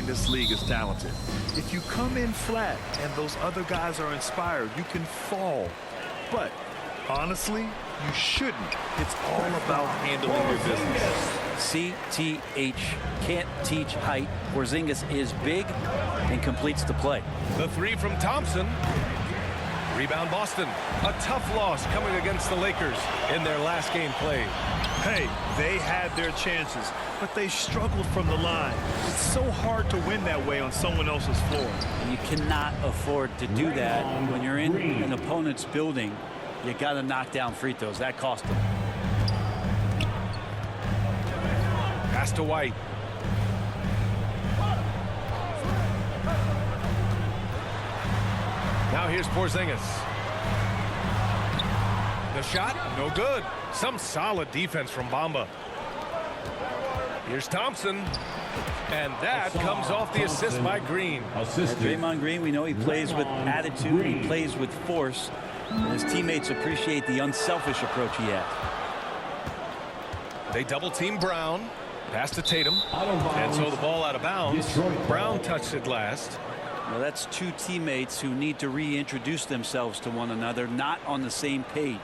this league is talented. If you come in flat and those other guys are inspired, you can fall. But honestly, you shouldn't. It's all about handling your business. CTH, can't teach height. Porzingis is big and completes the play. The three from Thompson. Rebound Boston. A tough loss coming against the Lakers in their last game played. Hey, they had their chances, but they struggled from the line. It's so hard to win that way on someone else's floor. And you cannot afford to do that when you're in an opponent's building. You got to knock down free throws. That cost them. Pass to White. Now here's Porzingis. The shot, no good. Some solid defense from Bamba. Here's Thompson. And that comes off the assist by Green. Draymond Green, we know he plays with attitude. He plays with force. And his teammates appreciate the unselfish approach he has. They double team Brown. Pass to Tatum. And so the ball out of bounds. Brown touched it last. Well, that's two teammates who need to reintroduce themselves to one another, not on the same page.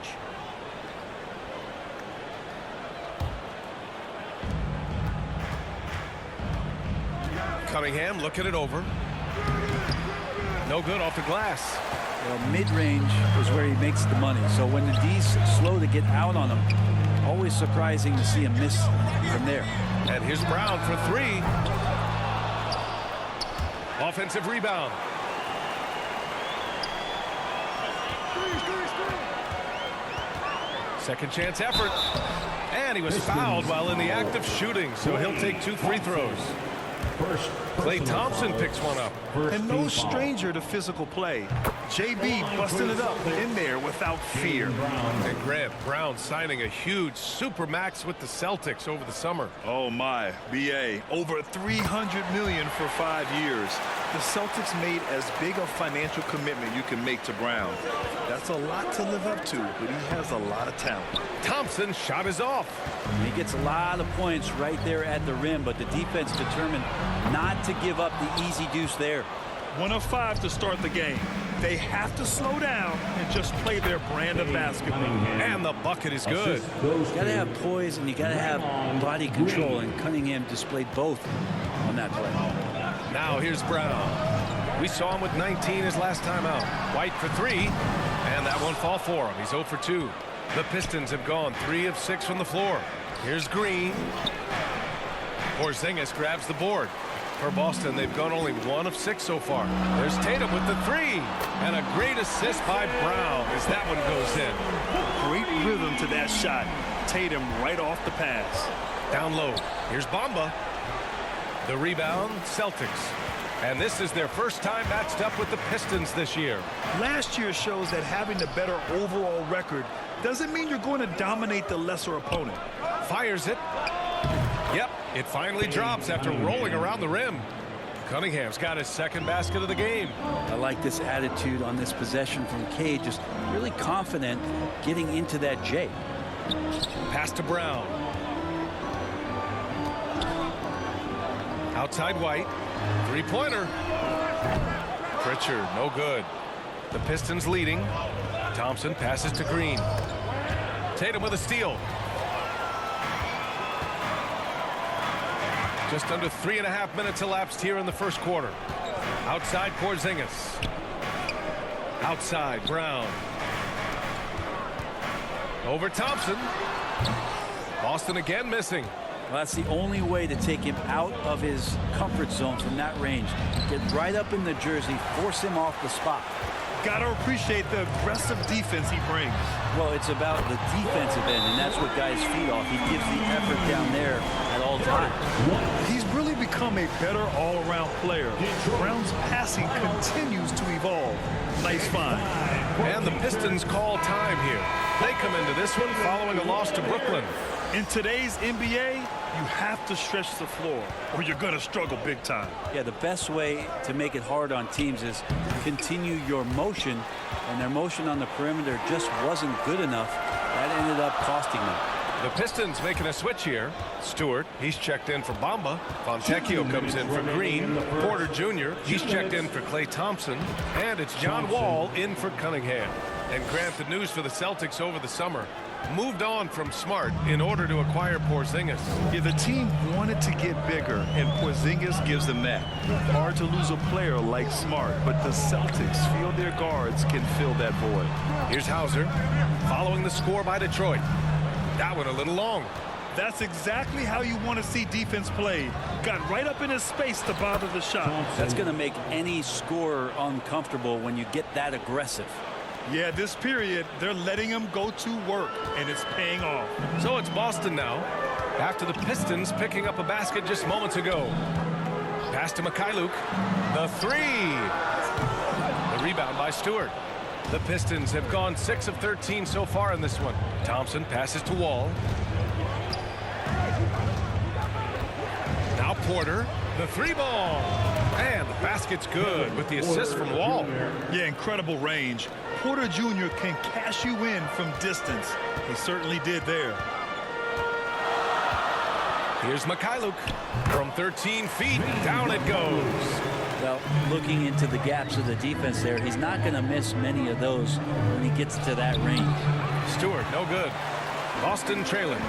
Cunningham looking it over. No good off the glass. Well, mid-range is where he makes the money. So when the D's slow to get out on him, always surprising to see him miss from there. And here's Brown for three. Offensive rebound. Second chance effort. And he was fouled while in the act of shooting, so he'll take 2 free throws. Klay Thompson picks one up. And no stranger to physical play. JB busting it up in there without fear. And Grant Brown signing a huge supermax with the Celtics over the summer. Oh my, BA, over $300 million for 5 years. The Celtics made as big a financial commitment you can make to Brown. That's a lot to live up to, but he has a lot of talent. Thompson's shot is off. He gets a lot of points right there at the rim, but the defense determined not to give up the easy deuce there. 1 of 5 to start the game. They have to slow down and just play their brand of basketball. And the bucket is good. You got to have poise and you got to have body control, and Cunningham displayed both on that play. Now here's Brown. We saw him with 19 his last time out. White for 3, and that won't fall for him. He's 0 for 2. The Pistons have gone 3 of 6 from the floor. Here's Green. Porzingis grabs the board. For Boston, they've gone only 1 of 6 so far. There's Tatum with the 3. And a great assist by Brown as that one goes in. Great rhythm to that shot. Tatum right off the pass. Down low. Here's Bamba. The rebound, Celtics. And this is their first time matched up with the Pistons this year. Last year shows that having a better overall record doesn't mean you're going to dominate the lesser opponent. Fires it. Yep, it finally drops after rolling around the rim. Cunningham's got his second basket of the game. I like this attitude on this possession from Cade, just really confident getting into that J. Pass to Brown. Outside White. Three-pointer. Pritchard, no good. The Pistons leading. Thompson passes to Green. Tatum with a steal. Just under 3.5 minutes elapsed here in the first quarter. Outside Porzingis. Outside Brown. Over Thompson. Boston again missing. Well, that's the only way to take him out of his comfort zone from that range. Get right up in the jersey, force him off the spot. Got to appreciate the aggressive defense he brings. Well, it's about the defensive end, and that's what guys feed off. He gives the effort down there at all times. He's really become a better all-around player. Brown's passing continues to evolve. Nice find. And the Pistons call time here. They come into this one following a loss to Brooklyn. In today's NBA, you have to stretch the floor or you're going to struggle big time. Yeah, the best way to make it hard on teams is continue your motion, and their motion on the perimeter just wasn't good enough. That ended up costing them. The Pistons making a switch here. Stewart, he's checked in for Bamba. Fontecchio comes in for Green. Porter Jr., he's checked in for Klay Thompson. And it's John Wall in for Cunningham. And Grant, the news for the Celtics over the summer, moved on from Smart in order to acquire Porzingis. Yeah, the team wanted to get bigger, and Porzingis gives them that. Hard to lose a player like Smart, but the Celtics feel their guards can fill that void. Here's Hauser following the score by Detroit. That one a little long. That's exactly how you want to see defense played. Got right up in his space to bother the shot. That's going to make any scorer uncomfortable when you get that aggressive. Yeah, this period, they're letting him go to work, and it's paying off. So it's Boston now, after the Pistons picking up a basket just moments ago. Pass to Mikhailuk. The three. The rebound by Stewart. The Pistons have gone 6 of 13 so far in this one. Thompson passes to Wall. Now Porter. The three ball. And the basket's good with the assist from Wall. Yeah, incredible range. Porter Jr. can cash you in from distance. He certainly did there. Here's Mikhailuk. From 13 feet, down it goes. Well, looking into the gaps of the defense there, he's not going to miss many of those when he gets to that range. Stewart, no good. Boston trailing.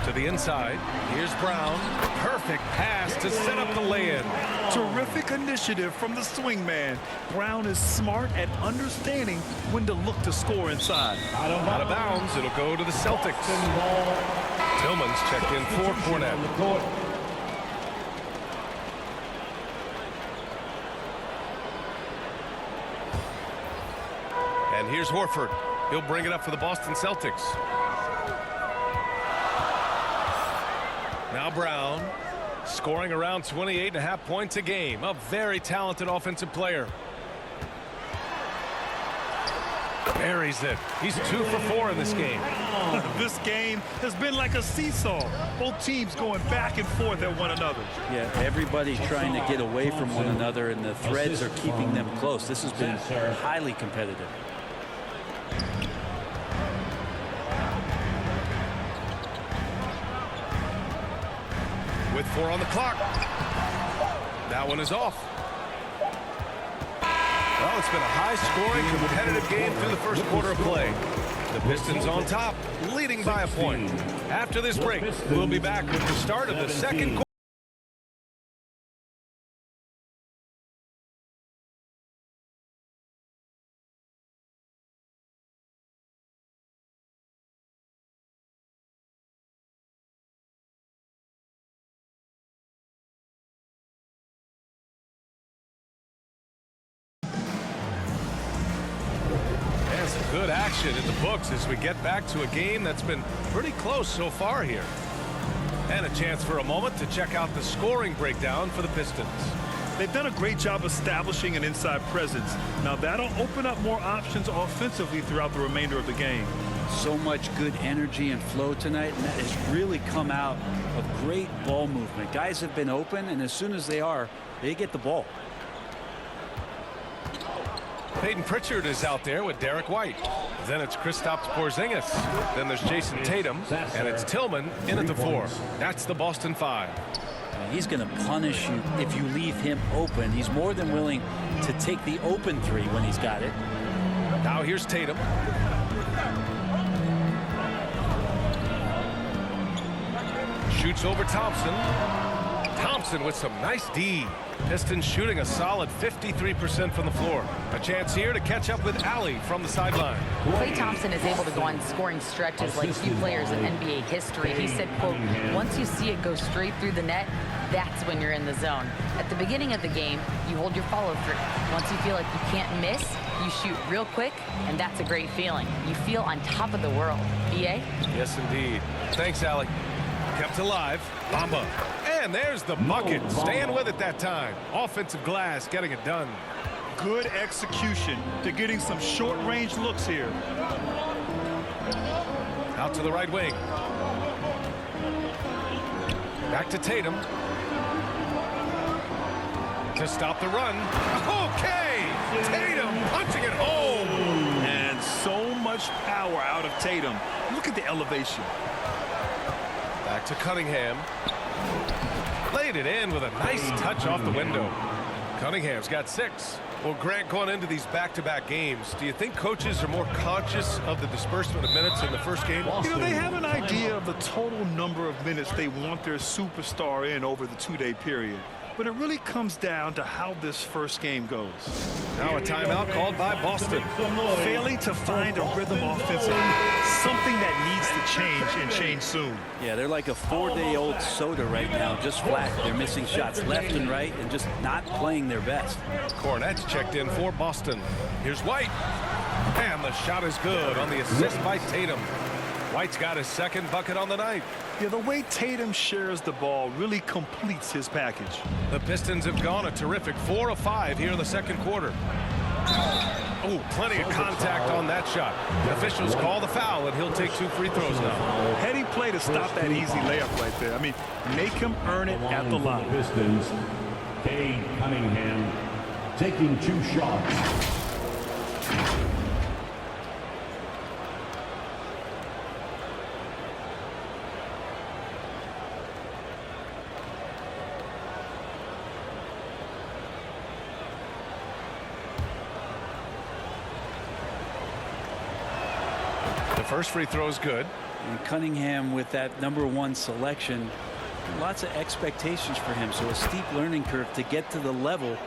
To the inside. Here's Brown. Perfect pass to set up the lay-in. Terrific initiative from the swing man. Brown is smart at understanding when to look to score inside. Out of bounds. It'll go to the Celtics. Tillman's checked in for Fournette. And here's Horford. He'll bring it up for the Boston Celtics. Now Brown, scoring around 28.5 points a game. A very talented offensive player. Buries it. He's 2 for 4 in this game. This game has been like a seesaw. Both teams going back and forth at one another. Yeah, everybody's trying to get away from one another, and the threads are keeping them close. This has been highly competitive. With 4 on the clock. That one is off. Well, it's been a high-scoring, competitive game through the first quarter of play. The Pistons on top, leading by a point. After this break, we'll be back with the start of the second quarter. Good action in the books as we get back to a game that's been pretty close so far here. And a chance for a moment to check out the scoring breakdown for the Pistons. They've done a great job establishing an inside presence. Now that'll open up more options offensively throughout the remainder of the game. So much good energy and flow tonight, and that has really come out of great ball movement. Guys have been open, and as soon as they are, they get the ball. Peyton Pritchard is out there with Derek White. Then it's Kristaps Porzingis. Then there's Jason Tatum. And it's Tillman in at the 4. That's the Boston 5. He's going to punish you if you leave him open. He's more than willing to take the open 3 when he's got it. Now here's Tatum. Shoots over Thompson. Thompson with some nice D. Pistons shooting a solid 53% from the floor. A chance here to catch up with Allie from the sideline. Klay Thompson is able to go on scoring stretches like few players in NBA history. He said, quote, once you see it go straight through the net, that's when you're in the zone. At the beginning of the game, you hold your follow through. Once you feel like you can't miss, you shoot real quick, and that's a great feeling. You feel on top of the world. BA? Yes, indeed. Thanks, Allie. Kept alive. Bamba. And there's the bucket. Staying with it that time. Offensive glass getting it done. Good execution. They're getting some short-range looks here. Out to the right wing. Back to Tatum. To stop the run. Okay! Tatum punching it home. And so much much power out of Tatum. Look at the elevation. Back to Cunningham. Laid it in with a nice touch off the window. Cunningham's got 6. Well, Grant, going into these back-to-back games, do you think coaches are more conscious of the disbursement of minutes in the first game? You know, they have an idea of the total number of minutes they want their superstar in over the 2-day period. But it really comes down to how this first game goes. Now a timeout called by Boston. Failing to find a rhythm offensively, something that needs to change and change soon. Yeah, they're like a 4-day-old soda right now, just flat. They're missing shots left and right and just not playing their best. Cornette's checked in for Boston. Here's White. And the shot is good on the assist by Tatum. White's got his second bucket on the night. Yeah, the way Tatum shares the ball really completes his package. The Pistons have gone a terrific 4 of 5 here in the second quarter. Oh, plenty of contact on that shot. The officials call the foul, and he'll take 2 free throws now. Heady play to stop that easy layup right there. I mean, make him earn it at the line. Pistons, Cade Cunningham taking 2 shots. First free throw is good. And Cunningham with that #1 selection, lots of expectations for him. So a steep learning curve to get to the level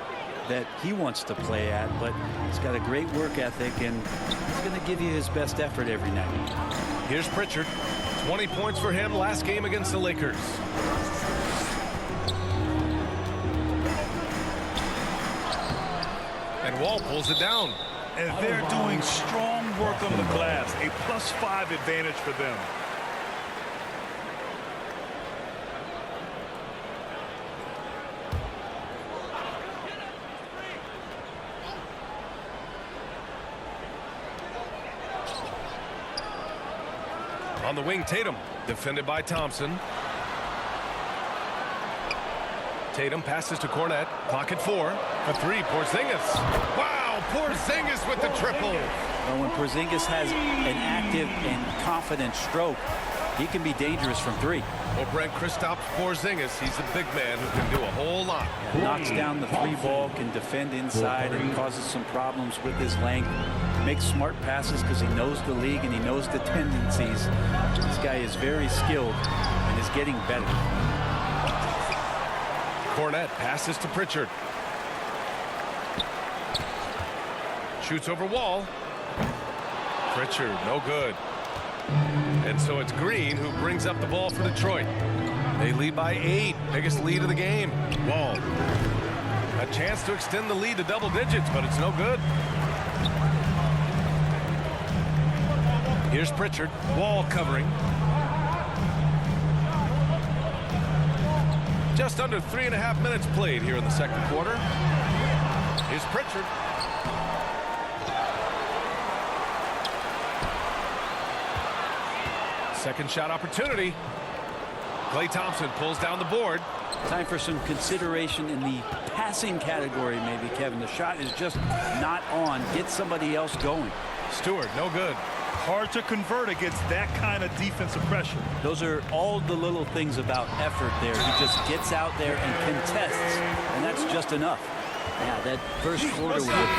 that he wants to play at. But he's got a great work ethic, and he's going to give you his best effort every night. Here's Pritchard. 20 points for him last game against the Lakers. And Wall pulls it down. And they're doing strong work on the glass. A +5 advantage for them. On the wing, Tatum, defended by Thompson. Tatum passes to Cornette. Clock at 4. A 3, Porzingis. Wow! Porzingis with the triple. Well, when Porzingis has an active and confident stroke, he can be dangerous from 3. Well, Brent, Kristaps Porzingis, he's a big man who can do a whole lot. Yeah, knocks down the 3 ball, can defend inside, and causes some problems with his length. Makes smart passes because he knows the league and he knows the tendencies. This guy is very skilled and is getting better. Cornette passes to Pritchard. Shoots over Wall. Pritchard, no good. And so it's Green who brings up the ball for Detroit. They lead by 8. Biggest lead of the game. Wall. A chance to extend the lead to double digits, but it's no good. Here's Pritchard. Wall covering. Just under 3.5 minutes played here in the second quarter. Here's Pritchard. Second shot opportunity. Klay Thompson pulls down the board. Time for some consideration in the passing category, maybe, Kevin. The shot is just not on. Get somebody else going. Stewart, no good. Hard to convert against that kind of defensive pressure. Those are all the little things about effort there. He just gets out there and contests, and that's just enough. Yeah, that first quarter was a bit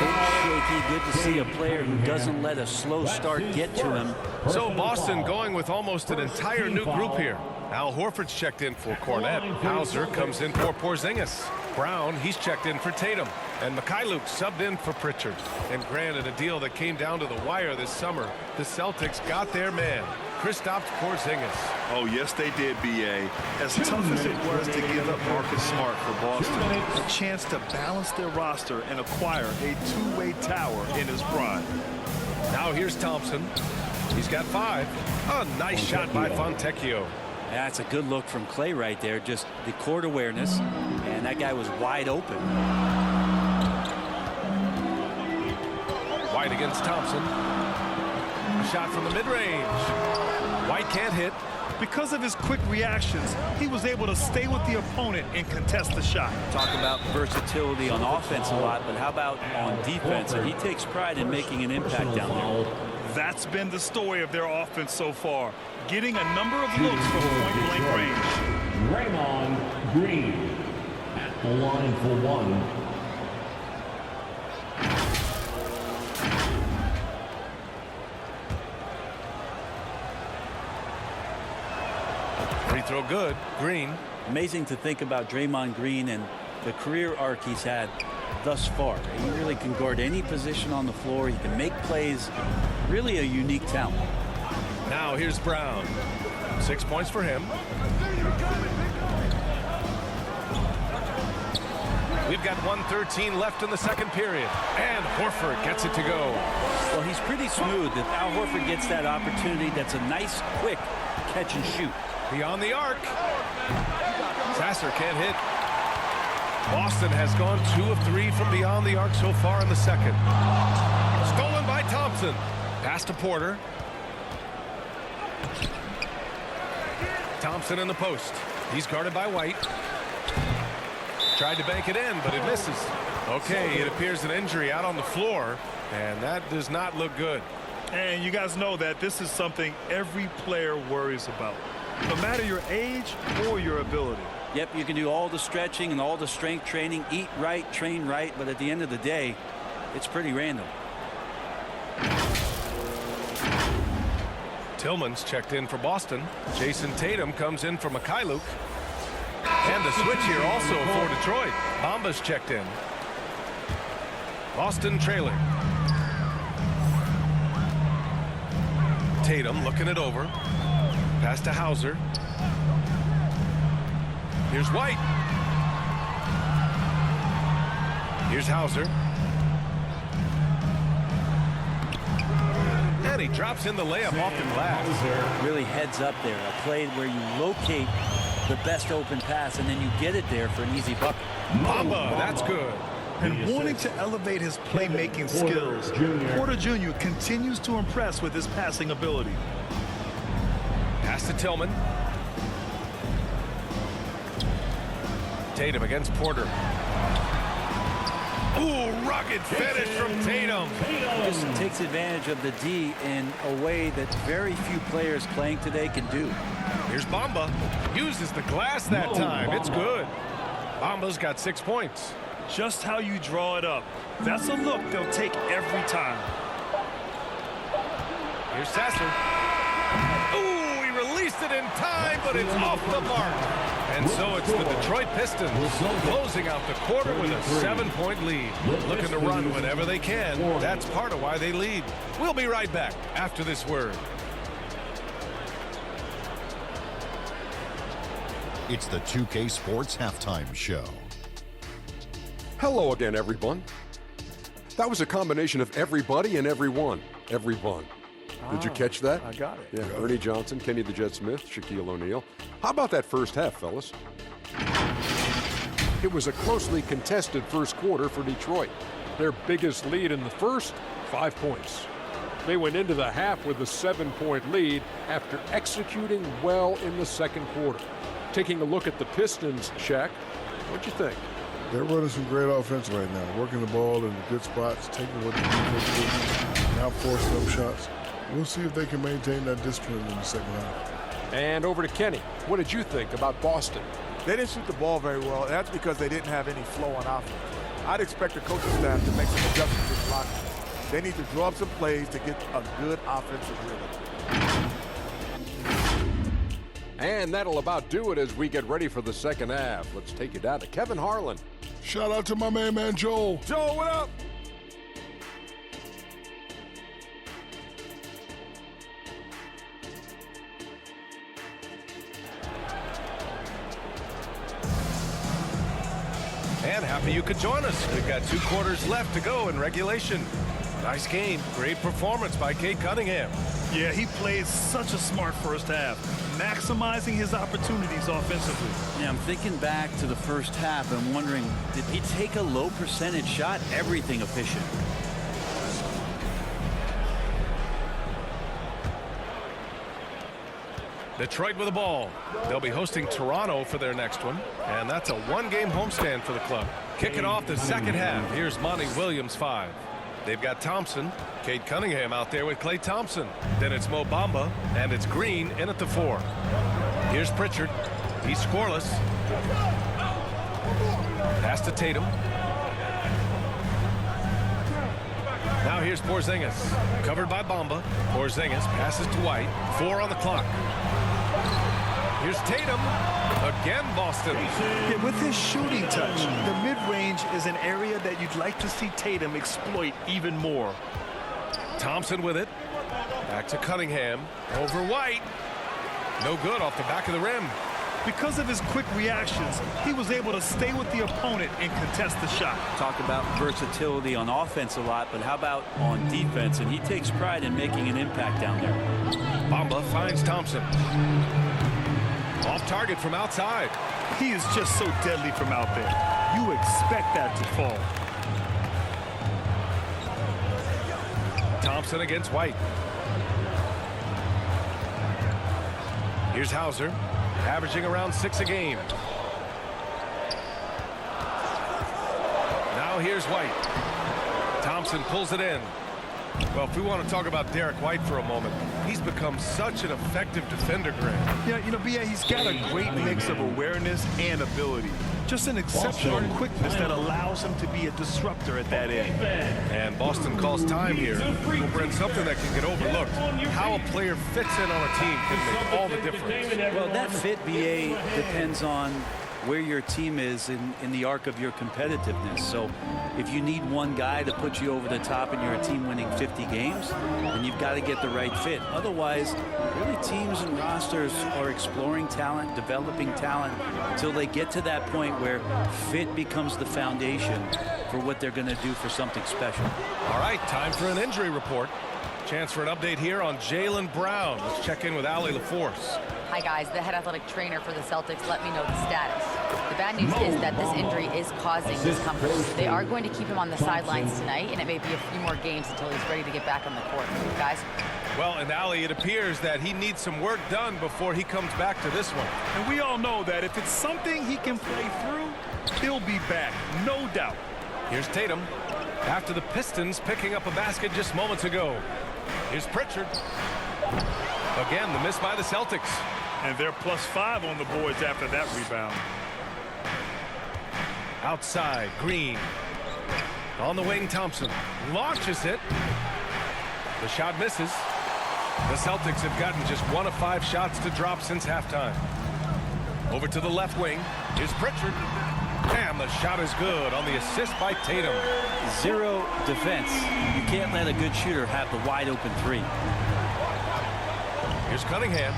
shaky. Good to see a player who doesn't let a slow start get to him. So Boston going with almost an entire new group here. Al Horford's checked in for Cornette. Hauser comes in for Porzingis. Brown, he's checked in for Tatum. And Mikhailuk subbed in for Pritchard. And granted, a deal that came down to the wire this summer, the Celtics got their man, Kristaps Porzingis. Oh, yes, they did, B.A. As tough as it was to give up Marcus Smart for Boston, a chance to balance their roster and acquire a two-way tower in his prime. Now here's Thompson. He's got 5. A nice shot by Fontecchio. That's a good look from Klay right there. Just the court awareness, and that guy was wide open. White against Thompson. A shot from the mid-range. White can't hit. Because of his quick reactions, he was able to stay with the opponent and contest the shot. Talk about versatility on offense a lot, but how about on defense? And he takes pride in making an impact down there. That's been the story of their offense so far, getting a number of looks from point-blank range. Draymond Green at the line for one. Free throw good. Green. Amazing to think about Draymond Green and the career arc he's had thus far. He really can guard any position on the floor. He can make plays. Really a unique talent. Now here's Brown. 6 points for him. We've got 1:13 left in the second period. And Horford gets it to go. Well, he's pretty smooth. If Al Horford gets that opportunity, that's a nice, quick catch and shoot. Beyond the arc. Sasser can't hit. Boston has gone 2 of 3 from beyond the arc so far in the second. Stolen by Thompson. Pass to Porter. Thompson in the post. He's guarded by White. Tried to bank it in, but it misses. Okay, it appears an injury out on the floor, and that does not look good. And you guys know that this is something every player worries about, no matter your age or your ability. Yep, you can do all the stretching and all the strength training, eat right, train right, but at the end of the day, it's pretty random. Tillman's checked in for Boston. Jason Tatum comes in for Mikhailuk. And the switch here also for Detroit. Bamba's checked in. Boston trailing. Tatum looking it over. Pass to Hauser. Here's White. Here's Hauser. And he drops in the layup off the glass. Really heads up there. A play where you locate the best open pass and then you get it there for an easy bucket. Bamba, that's good. And wanting to elevate his playmaking skills, Porter Jr. continues to impress with his passing ability. Pass to Tillman. Tatum against Porter. Ooh, rugged finish from Tatum. Just takes advantage of the D in a way that very few players playing today can do. Here's Bamba. Uses the glass that time. It's good. Bamba's got 6 points. Just how you draw it up. That's a look they'll take every time. Here's Sasser. Ooh, he released it in time, but it's off the mark. And so it's the Detroit Pistons closing out the quarter with a 7-point lead. Looking to run whenever they can. That's part of why they lead. We'll be right back after this word. It's the 2K Sports Halftime Show. Hello again, everyone. That was a combination of everybody and everyone. Everyone. Did you catch that? I got it. Yeah, Ernie Johnson, Kenny the Jet Smith, Shaquille O'Neal. How about that first half, fellas? It was a closely contested first quarter for Detroit. Their biggest lead in the first, 5 points. They went into the half with a 7-point lead after executing well in the second quarter. Taking a look at the Pistons, Shaq, what'd you think? They're running some great offense right now, working the ball in the good spots, taking what the defense is, now forcing up shots. We'll see if they can maintain that discipline in the second half. And over to Kenny. What did you think about Boston? They didn't shoot the ball very well, and that's because they didn't have any flow on offense. I'd expect the coaching staff to make some adjustments in the locker room. They need to draw up some plays to get a good offensive rhythm. And that'll about do it as we get ready for the second half. Let's take you down to Kevin Harlan. Shout out to my man Joel. Joel, what up? And happy you could join us. We've got 2 quarters left to go in regulation. Nice game. Great performance by Cade Cunningham. Yeah, he played such a smart first half, maximizing his opportunities offensively. Yeah, I'm thinking back to the first half and wondering, did he take a low percentage shot? Everything efficient. Detroit with the ball. They'll be hosting Toronto for their next one. And that's a 1-game homestand for the club. Kicking off the second half. Here's Monty Williams, 5. They've got Thompson. Cade Cunningham out there with Klay Thompson. Then it's Mo Bamba, and it's Green in at the 4. Here's Pritchard. He's scoreless. Pass to Tatum. Now here's Porzingis. Covered by Bamba. Porzingis passes to White. 4 on the clock. Here's Tatum. Again, Boston. Yeah, with his shooting touch, the mid-range is an area that you'd like to see Tatum exploit even more. Thompson with it. Back to Cunningham. Over White. No good off the back of the rim. Because of his quick reactions, he was able to stay with the opponent and contest the shot. Talk about versatility on offense a lot, but how about on defense? And he takes pride in making an impact down there. Bamba finds Thompson. Off target from outside. He is just so deadly from out there. You expect that to fall. Thompson against White. Here's Hauser, averaging around 6 a game. Now here's White. Thompson pulls it in. Well, if we want to talk about Derek White for a moment, he's become such an effective defender, Grant. Yeah, you know, B.A., he's got a great mix of awareness and ability. Just an exceptional quickness that allows him to be a disruptor at that end. And Boston calls time here. Well, Brent, something that can get overlooked. How a player fits in on a team can make all the difference. Well, that fit, B.A., depends on where your team is in the arc of your competitiveness. So if you need one guy to put you over the top and you're a team winning 50 games, then you've got to get the right fit. Otherwise, really teams and rosters are exploring talent, developing talent, until they get to that point where fit becomes the foundation for what they're going to do for something special. All right, time for an injury report. Chance for an update here on Jaylen Brown. Let's check in with Allie LaForce. Hi, guys. The head athletic trainer for the Celtics let me know the status. The bad news is that this injury is causing discomfort. They are going to keep him on the sidelines tonight, and it may be a few more games until he's ready to get back on the court. Guys? Well, and Allie, it appears that he needs some work done before he comes back to this one. And we all know that if it's something he can play through, he'll be back, no doubt. Here's Tatum. After the Pistons picking up a basket just moments ago. Here's Pritchard. Again, the miss by the Celtics. And they're +5 on the boards after that rebound. Outside, Green. On the wing, Thompson. Launches it. The shot misses. The Celtics have gotten just 1 of 5 shots to drop since halftime. Over to the left wing. Here's Pritchard. And the shot is good on the assist by Tatum. 0 defense. You can't let a good shooter have the wide open 3. Here's Cunningham.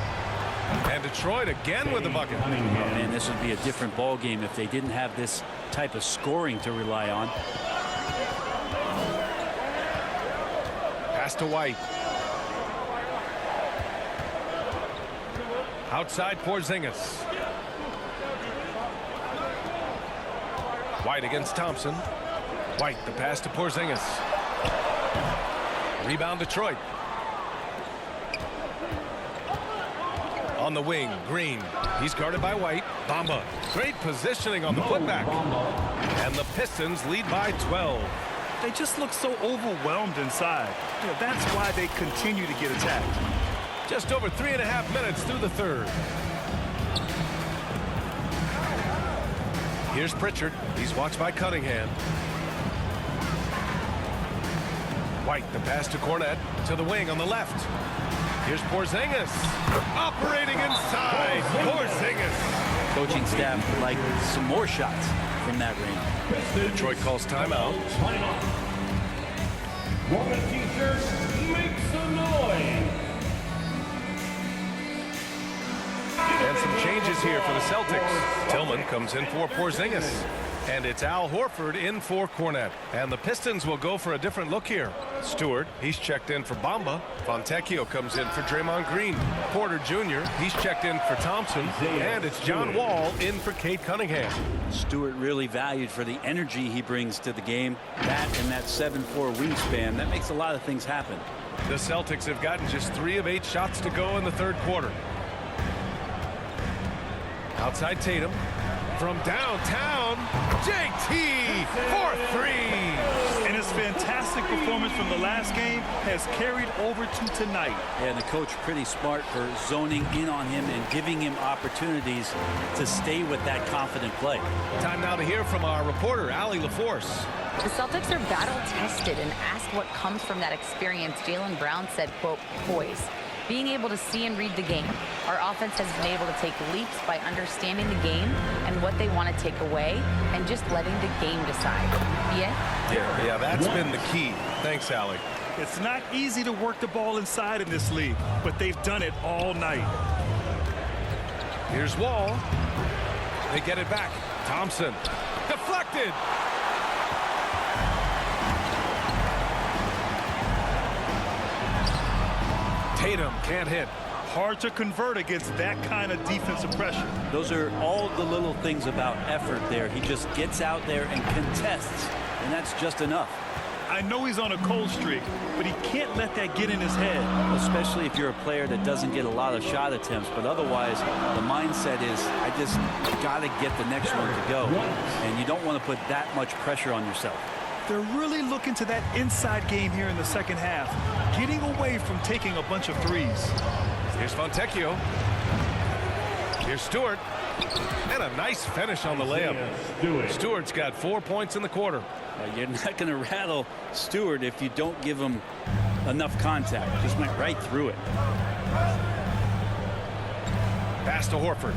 And Detroit again with the bucket. Man, this would be a different ball game if they didn't have this type of scoring to rely on. Pass to White. Outside Porzingis. White against Thompson. White, the pass to Porzingis. Rebound Detroit. On the wing, Green. He's guarded by White. Bamba. Great positioning on the putback. And the Pistons lead by 12. They just look so overwhelmed inside. You know, that's why they continue to get attacked. Just over 3.5 minutes through the third. Here's Pritchard. He's watched by Cunningham. White, the pass to Cornette. To the wing on the left. Here's Porzingis. Operating inside. Porzingis. Coaching staff would like some more shots from that range. Detroit calls timeout. Roman t-shirt, make some noise. And some changes here for the Celtics. Tillman comes in for Porzingis. And it's Al Horford in for Cornette. And the Pistons will go for a different look here. Stewart, he's checked in for Bamba. Fontecchio comes in for Draymond Green. Porter Jr., he's checked in for Thompson. And it's John Wall in for Cade Cunningham. Stewart really valued for the energy he brings to the game. That and that 7'4" wingspan, that makes a lot of things happen. The Celtics have gotten just 3 of 8 shots to go in the third quarter. Outside Tatum. From downtown, JT for 3. And his fantastic performance from the last game has carried over to tonight. Yeah, and the coach pretty smart for zoning in on him and giving him opportunities to stay with that confident play. Time now to hear from our reporter, Allie LaForce. The Celtics are battle-tested, and asked what comes from that experience, Jaylen Brown said, quote, poise. Being able to see and read the game. Our offense has been able to take leaps by understanding the game and what they want to take away and just letting the game decide. Yeah, that's been the key. Thanks, Allie. It's not easy to work the ball inside in this league, but they've done it all night. Here's Wall. They get it back. Thompson. Deflected. Tatum can't hit. Hard to convert against that kind of defensive pressure. Those are all the little things about effort there. He just gets out there and contests, and that's just enough. I know he's on a cold streak, but he can't let that get in his head. Especially if you're a player that doesn't get a lot of shot attempts, but otherwise the mindset is, I just got to get the next one to go, and you don't want to put that much pressure on yourself. They're really looking to that inside game here in the second half, getting away from taking a bunch of threes. Here's Fontecchio. Here's Stewart. And a nice finish on the layup. Stewart's got 4 points in the quarter. You're not going to rattle Stewart if you don't give him enough contact. Just went right through it. Pass to Horford.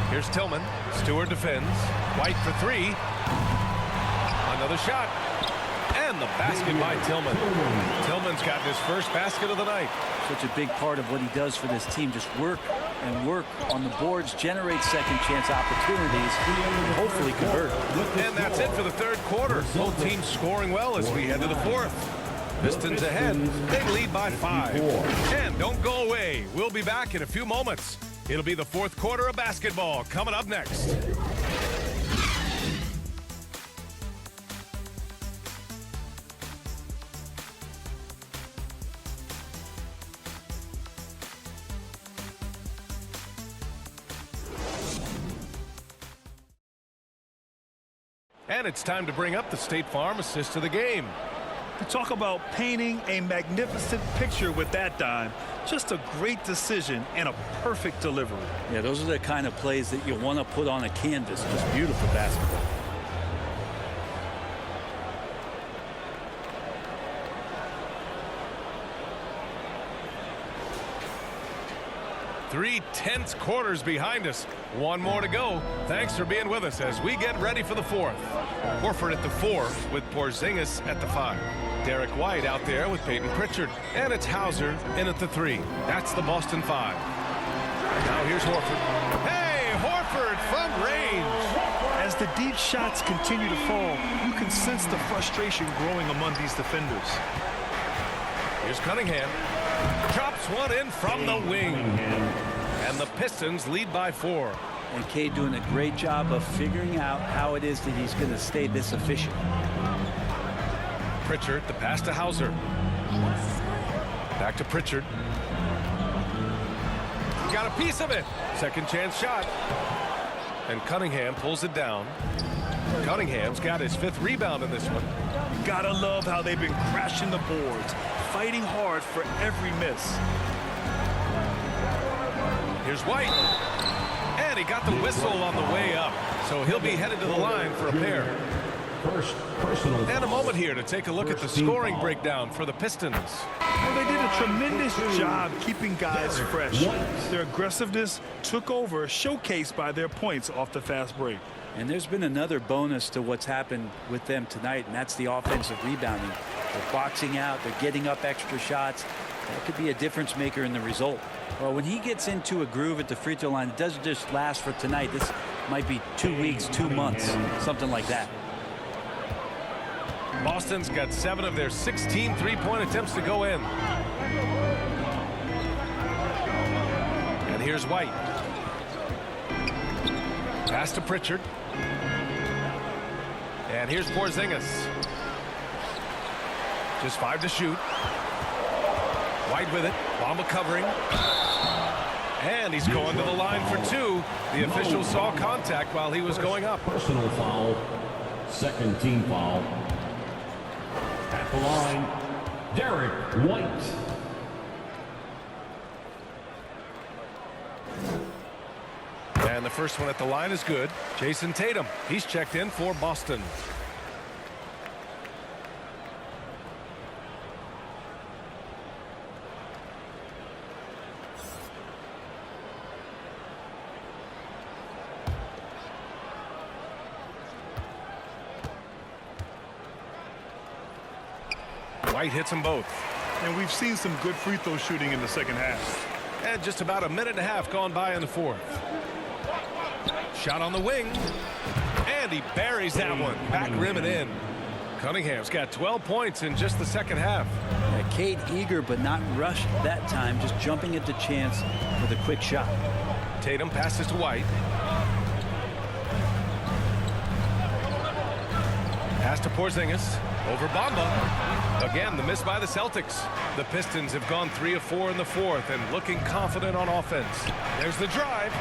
Here's Tillman. Stewart defends. White for three. Another shot. And the basket by Tillman. Tillman's got his first basket of the night. Such a big part of what he does for this team. Just work and work on the boards, generate second chance opportunities, and hopefully convert. And that's it for the third quarter. Both teams scoring well as we head to the fourth. Pistons ahead. They lead by 5. And don't go away. We'll be back in a few moments. It'll be the fourth quarter of basketball coming up next. And it's time to bring up the State Farm assist of the game. You talk about painting a magnificent picture with that dime. Just a great decision and a perfect delivery. Yeah, those are the kind of plays that you want to put on a canvas. Just beautiful basketball. Three tense quarters behind us. One more to go. Thanks for being with us as we get ready for the fourth. Horford at the 4 with Porzingis at the 5. Derek White out there with Peyton Pritchard. And it's Hauser in at the 3. That's the Boston 5. Now here's Horford. Hey, Horford from range. As the deep shots continue to fall, you can sense the frustration growing among these defenders. Here's Cunningham. Drops one in from the wing. And the Pistons lead by 4. And Cade doing a great job of figuring out how it is that he's going to stay this efficient. Pritchard, the pass to Hauser. Back to Pritchard. Got a piece of it. Second chance shot. And Cunningham pulls it down. Cunningham's got his 5th rebound in this one. Gotta love how they've been crashing the boards, fighting hard for every miss. Here's White. And he got the whistle on the way up. So he'll be headed to the line for a pair. First personal. And a moment here to take a look at the scoring breakdown for the Pistons. Well, they did a tremendous job keeping guys fresh. Their aggressiveness took over, showcased by their points off the fast break. And there's been another bonus to what's happened with them tonight, and that's the offensive rebounding. They're boxing out, they're getting up extra shots. That could be a difference maker in the result. Well, when he gets into a groove at the free throw line, it doesn't just last for tonight. This might be 2 weeks, 2 months, something like that. Boston's got 7 of their 16 three-point attempts to go in. And here's White. Pass to Pritchard. And here's Porzingis. Just 5 to shoot. White with it. Bamba covering. And he's going to the line for two. The official saw contact while he was going up. Personal foul. Second team foul. At the line, Derek White. And the first one at the line is good. Jason Tatum. He's checked in for Boston. White hits them both. And we've seen some good free throw shooting in the second half. And just about a minute and a half gone by in the fourth. Shot on the wing. And he buries that one. Back rim and in. Cunningham's got 12 points in just the second half. Yeah, Cade eager but not rushed that time, just jumping at the chance for the quick shot. Tatum passes to White. Pass to Porzingis. Over Bamba. Again, the miss by the Celtics. The Pistons have gone 3 of 4 in the fourth and looking confident on offense. There's the drive.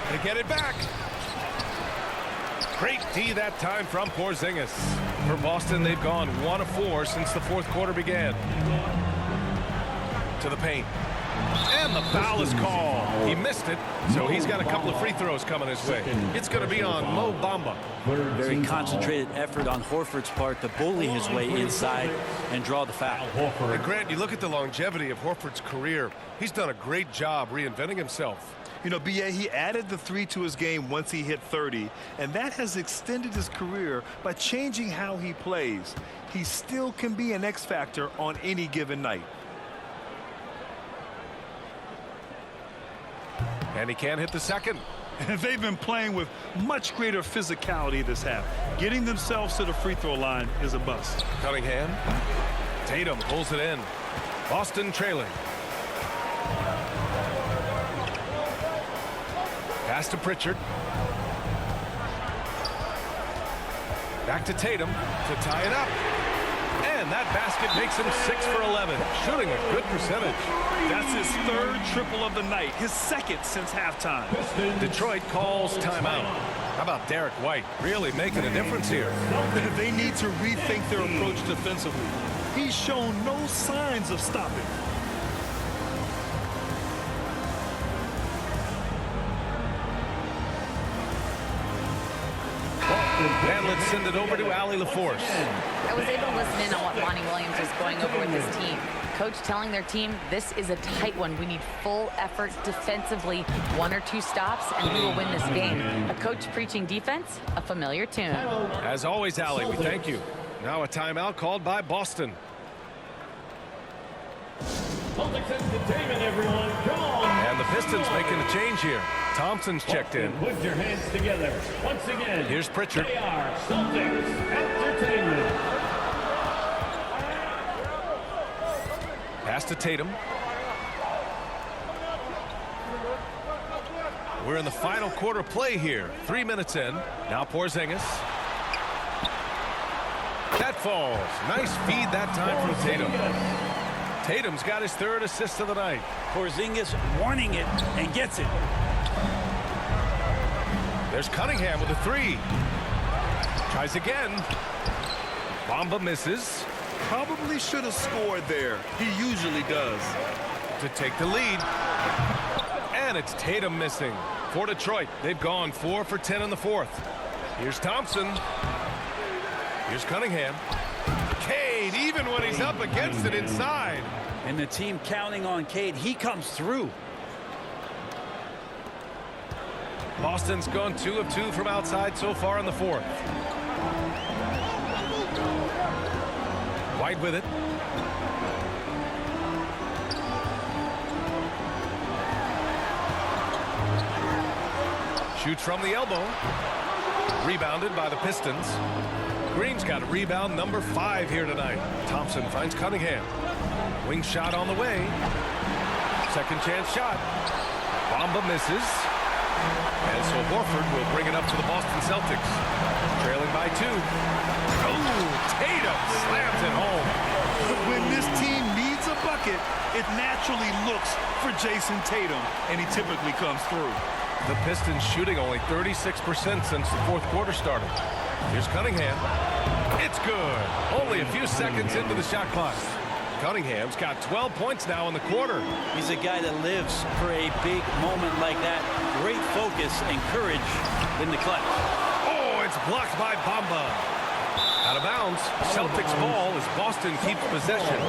They get it back. Great D that time from Porzingis. For Boston, they've gone 1 of 4 since the fourth quarter began. To the paint. And the foul is called. He missed it, so he's got a couple of free throws coming his way. It's going to be on Mo Bamba. Very concentrated effort on Horford's part to bully his way inside and draw the foul. And Grant, you look at the longevity of Horford's career. He's done a great job reinventing himself. You know, B.A., he added the 3 to his game once he hit 30, and that has extended his career by changing how he plays. He still can be an X factor on any given night. And he can't hit the second. And they've been playing with much greater physicality this half. Getting themselves to the free throw line is a bust. Cunningham. Tatum pulls it in. Boston trailing. Pass to Pritchard. Back to Tatum to tie it up. And that basket makes him 6 for 11. Shooting a good percentage. That's his 3rd triple of the night. His 2nd since halftime. Detroit calls timeout. How about Derek White? Really making a difference here. They need to rethink their approach defensively. He's shown no signs of stopping. And let's send it over to Allie LaForce. I was able to listen in on what Monty Williams was going over with his team. Coach telling their team, this is a tight one. We need full effort defensively. 1 or 2 stops, and we will win this game. A coach preaching defense, a familiar tune. As always, Allie, we thank you. Now a timeout called by Boston. Celtics entertainment, everyone. Come on. And the Pistons making a change here. Thompson's checked in. Put your hands together. Once again. Here's Pritchard. They are Celtics entertainment. Pass to Tatum. We're in the final quarter play here. 3 minutes in. Now Porzingis. That falls. Nice feed that time from Tatum. Tatum's got his 3rd assist of the night. Porzingis warning it and gets it. There's Cunningham with a 3. Tries again. Bamba misses. Probably should have scored there. He usually does. To take the lead. And it's Tatum missing. For Detroit, they've gone 4 for 10 in the fourth. Here's Thompson. Here's Cunningham. Cade, even when he's up against it inside. And the team counting on Cade. He comes through. Boston's gone 2 of 2 from outside so far in the fourth. White with it. Shoots from the elbow. Rebounded by the Pistons. Green's got a rebound number 5 here tonight. Thompson finds Cunningham. Wing shot on the way. Second chance shot. Bamba misses. And so Horford will bring it up to the Boston Celtics. Trailing by 2. Oh, Tatum slams it home. But when this team needs a bucket, it naturally looks for Jason Tatum, and he typically comes through. The Pistons shooting only 36% since the fourth quarter started. Here's Cunningham. It's good. Only a few seconds into the shot clock. Cunningham's got 12 points now in the quarter. He's a guy that lives for a big moment like that. Great focus and courage in the clutch. Oh, it's blocked by Bamba. Out of bounds. Celtics ball as Boston keeps possession.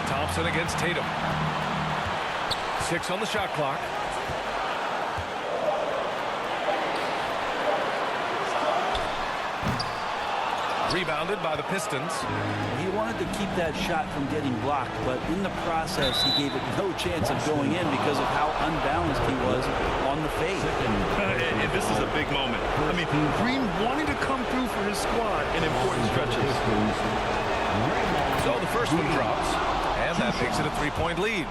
Thompson against Tatum. 6 on the shot clock. Rebounded by the Pistons. He wanted to keep that shot from getting blocked, but in the process, he gave it no chance of going in because of how unbalanced he was on the fade. And this is a big moment. I mean, Green wanting to come through for his squad in important stretches. So the first one drops, and that makes it a 3-point lead.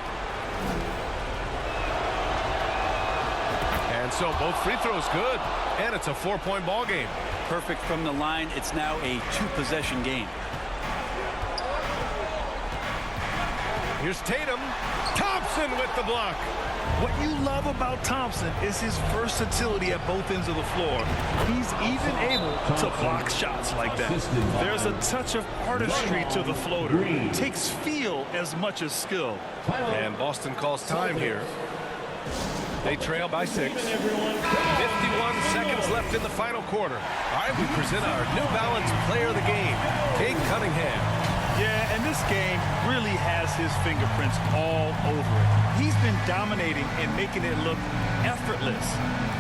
And so both free throws good, and it's a 4-point ball game. Perfect from the line. It's now a 2-possession game. Here's Tatum. Thompson with the block. What you love about Thompson is his versatility at both ends of the floor. He's even able to block shots like that. There's a touch of artistry to the floater. Takes feel as much as skill. And Boston calls time here. They trail by 6. 51 seconds left in the final quarter. All right, we present our New Balance player of the game, Cade Cunningham. Yeah, and this game really has his fingerprints all over it. He's been dominating and making it look effortless.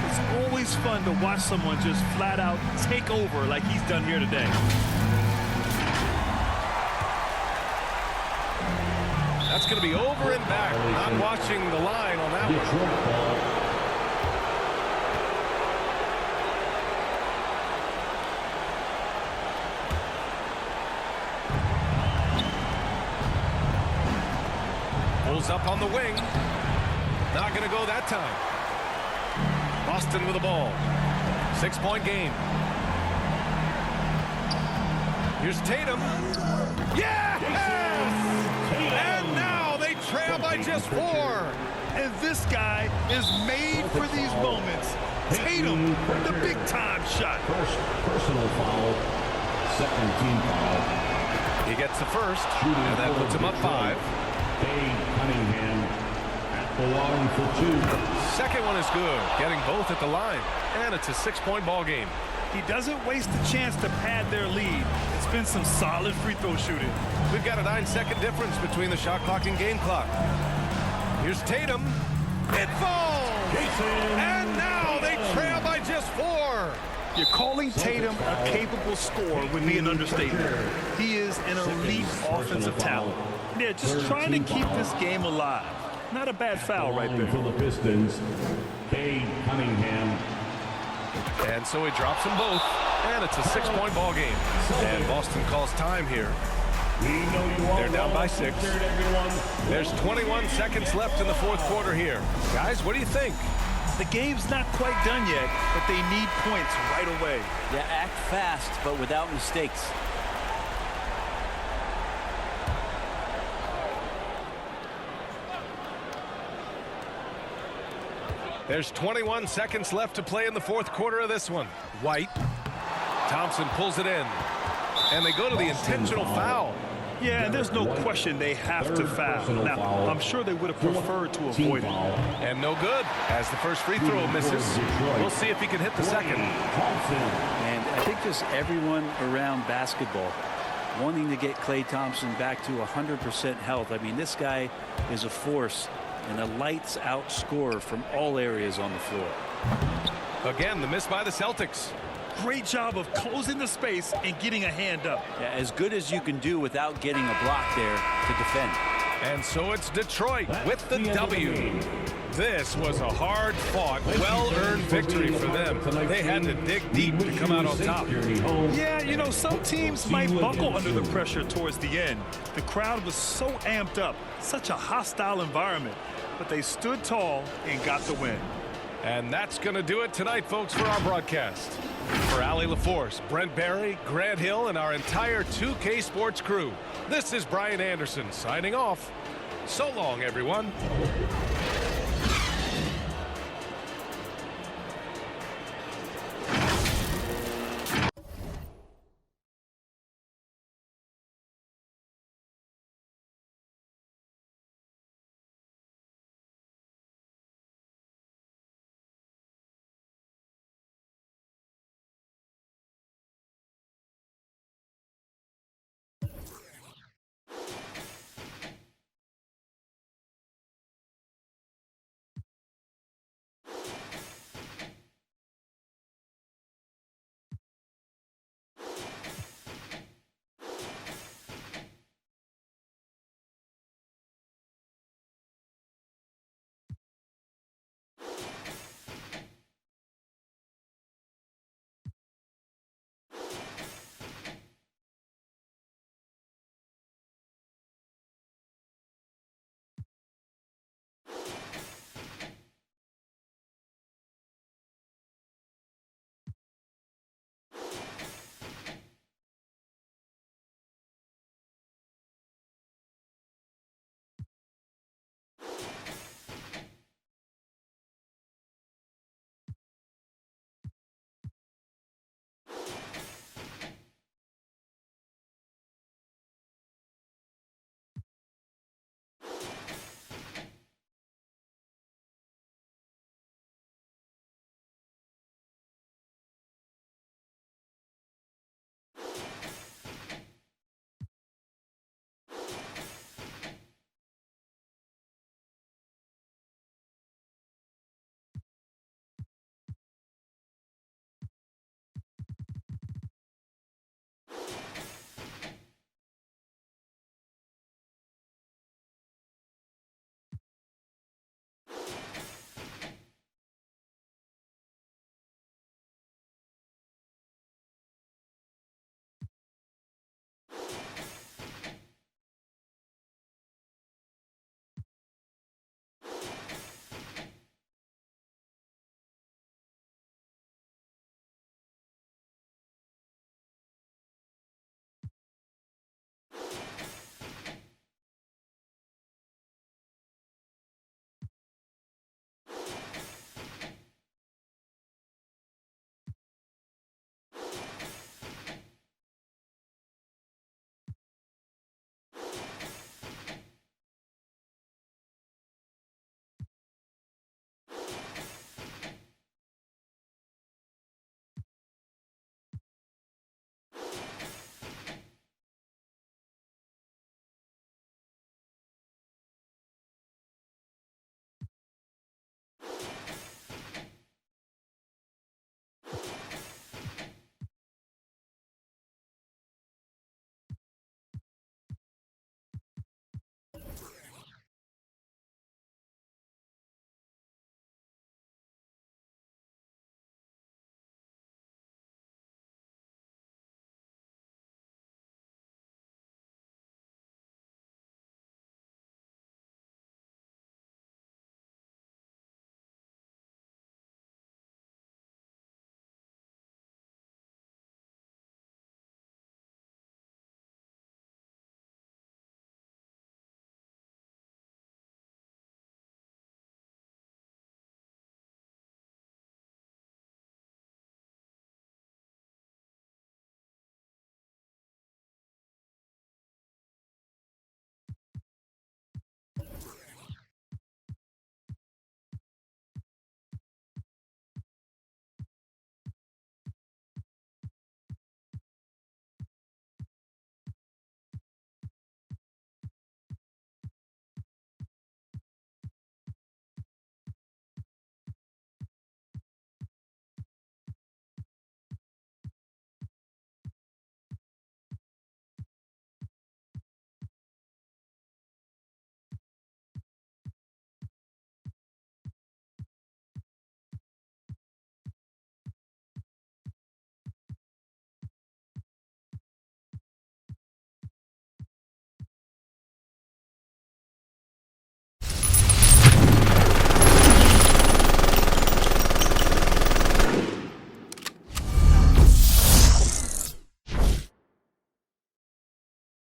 It's always fun to watch someone just flat out take over like he's done here today. That's going to be over and back. Not watching the line on that one. Pulls up on the wing. Not going to go that time. Boston with the ball. 6-point game. Here's Tatum. Yes! And now they trail by just 4. And this guy is made for these moments. Tatum, the big-time shot. First personal foul, second team foul. He gets the first, and that puts him up 5. Cade Cunningham at the line for 2. Second one is good, getting both at the line, and it's a 6-point ball game. He doesn't waste the chance to pad their lead. It's been some solid free throw shooting. We've got a 9-second difference between the shot clock and game clock. Here's Tatum. It falls! And now they trail by just 4. You're calling Tatum a capable scorer would be an understatement. He is an elite offensive talent. They're just trying to keep this game alive. Not a bad foul right there. For the Pistons, Cade Cunningham. And so he drops them both, and it's a 6-point ball game. And Boston calls time here. They're down by 6. There's 21 seconds left in the fourth quarter here. Guys, what do you think? The game's not quite done yet, but they need points right away. Yeah, act fast, but without mistakes. There's 21 seconds left to play in the fourth quarter of this one. White. Thompson pulls it in. And they go to the intentional foul. Yeah, and there's no question they have to foul. Now, I'm sure they would have preferred to avoid it. And no good, as the first free throw misses. We'll see if he can hit the second. And I think just everyone around basketball wanting to get Klay Thompson back to 100% health. I mean, this guy is a force and a lights-out scorer from all areas on the floor. Again, the miss by the Celtics. Great job of closing the space and getting a hand up. Yeah, as good as you can do without getting a block there to defend. And so it's Detroit with the W. This was a hard-fought, well-earned victory for them. They had to dig deep to come out on top. Yeah, you know, some teams might buckle under the pressure towards the end. The crowd was so amped up, such a hostile environment, but they stood tall and got the win. And that's going to do it tonight, folks, for our broadcast. For Allie LaForce, Brent Barry, Grant Hill, and our entire 2K Sports crew, this is Brian Anderson signing off. So long, everyone.